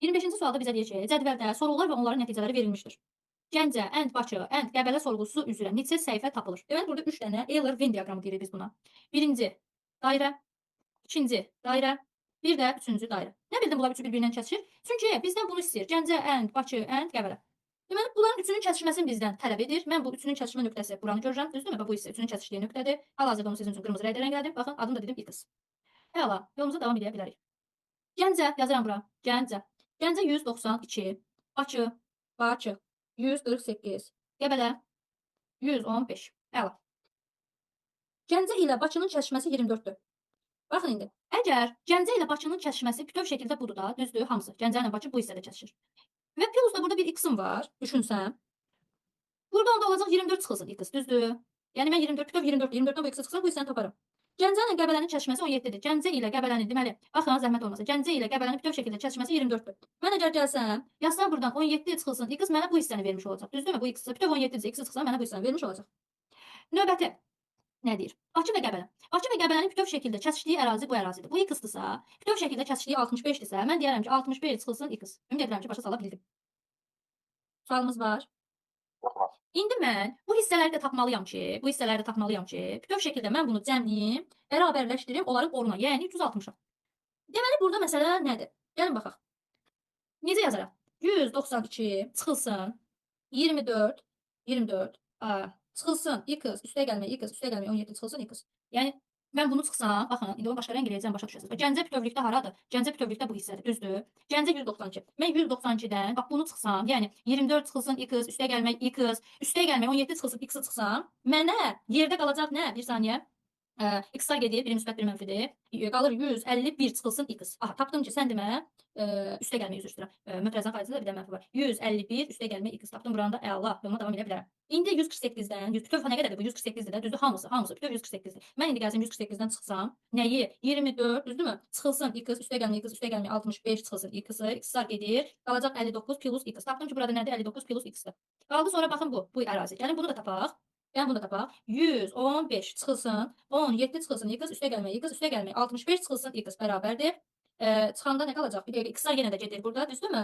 25-ci sualda bizə deyir ki, cədvəldə sorğular və onların nəticələri verilmişdir. Gəncə, Ənd, Bakı, Ənd, Qəbələ sorğusu üzrə neçə səhifə tapılır? Deməli, burada 3 dənə Euler-Venn diaqramı deyirik biz buna. Birinci dairə, ikinci dairə, bir də üçüncü dairə. Nə bildim bunlar üçü bir-birindən kəsişir? Çünki bizdən bunu istəyir. Gəncə, Ənd, Bakı, Ənd, Qəbələ. Deməli, bunların üçünün kəsişməsini bizdən tələb edir. Mən bu üçünün kəsişmə nöqtəsi buranı görürəm. Düzdürmü? Və bu isə üçünün kəsişdiyi nöqtədir. Hal-hazırda onu sizin üçün qırmızı rənglə rənglədim. Baxın, adını da dedim X. Əla, yolumuza davam edə bilərik. Gəncə, yazıram bura. Gəncə. Gəncə 192, Bakı, Bakı 148, Qəbələ 115. Əla. Gəncə ilə Bakının kəsişməsi 24-dür. Baxın indi. Əgər Gəncə ilə Bakının kəsişməsi bütöv şəkildə budur da, düzdür, hamısı. Gəncə ilə Bakı bu hissədə kəsişir. Və plus da burada bir x-im var, düşünsən. Burada onda olacaq 24 çıxılsın x, düzdür? Yəni mən 24, bütöv 24, 24-dən bu x-i çıxsam bu hissəni taparım. Gəncə ilə Qəbələnin kəsişməsi 17-dir. Gəncə ilə Qəbələnin, deməli, baxın, zəhmət olmasa. Gəncə ilə Qəbələnin bütöv şəkildə kəsişməsi 24-dür. Mən əgər gəlsəm, yazsam buradan 17 çıxılsın x mənə bu hissəni vermiş olacaq. Düzdürmü? Bu x-i bütöv 17-dir. X-i çıxsa mənə bu hissəni vermiş olacaq. Növbəti nə deyir? Bakı və Qəbələ. Bakı və Qəbələnin bütöv şəkildə kəsişdiyi ərazi bu ərazidir. Bu x-dırsa, bütöv şəkildə kəsişdiyi 65-dirsə, mən deyərəm ki, 65 çıxılsın x. Ümid edirəm ki, başa sala bildim. Sualımız var. İndi mən bu hissələri də tapmalıyam ki, bütöv şəkildə mən bunu cəmliyim, bərabərləşdirim, onları qoruna, yəni 360-a. Deməli, burada məsələ nədir? Gəlin baxaq. Necə yazaram? 192 çıxılsın 24, 24, çıxılsın x, üstə gəlmə x, üstə gəlmə 17 çıxılsın x. Yəni, mən bunu çıxsam, baxın, indi onu başqa rəng eləyəcəm, başa düşəsiniz. Gəncə bütövlükdə haradır? Gəncə bütövlükdə bu hissədir, düzdür? Gəncə 192. Mən 192-dən, bax bunu çıxsam, yəni 24 çıxılsın x, üstə gəlmək x, üstə gəlmək 17 çıxılsın x-i çıxsam, mənə yerdə qalacaq nə? Bir saniyə. X-a gedir, biri müsbət, biri mənfidir. Qalır 151 çıxılsın x. Aha, tapdım ki, sən demə, üstə gəlmək üzr istəyirəm. Mötərizənin faizində bir də mənfi var. 151 üstə gəlmək x. Tapdım buranı da əla. Yoluma davam edə bilərəm. İndi 148-dən, bütöv nə qədərdir bu? 148-dir də, düzdür? Hamısı bütöv 148-dir. Mən indi gəlsəm 148-dən çıxsam, nəyi? 24, düzdürmü? Çıxılsın x, üstə gəlmək x, üstə gəlmək 65 çıxılsın x-i. X-lar gedir, qalacaq 59 plus x. Tapdım ki, burada nədir? 59 plus x-dir. Qaldı sonra baxın bu ərazi. Gəlin bunu da tapaq. Yəni bunu da tapaq. 115 çıxılsın, 17 çıxılsın x, üstə gəlmək x, üstə gəlmək 65 çıxılsın x bərabərdir. Çıxanda nə qalacaq? Bir dəqiqə x-lar yenə də gedir burada, düzdürmü?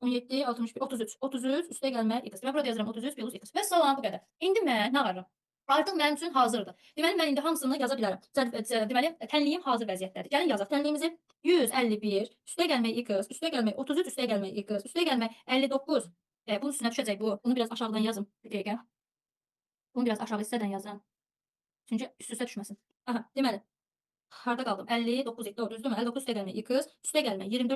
17, 61, 33. 33 üstə gəlmək x. Mən burada yazıram 33 plus x. Və salam bu qədər. İndi mən nə ararım? Artıq mənim üçün hazırdır. Deməli, mən indi hamısını yaza bilərəm. Deməli, tənliyim hazır vəziyyətdədir. Gəlin yazaq. Tənliyimizi 151 üstə gəlmək x, üstə gəlmək 33 üstə gəlmək x, üstə gəlmək 59. Bunun üstünə düşəcək bu. Bunu biraz aşağıdan yazım. Bir dəqiqə. Bunu biraz aşağı hissədən yazın. Çünki üst-üstə düşməsin. Aha, deməli, harda qaldım? 59 etdi, o düzdürmü? 59 üstə gəlmək x, üstə gəlmək 24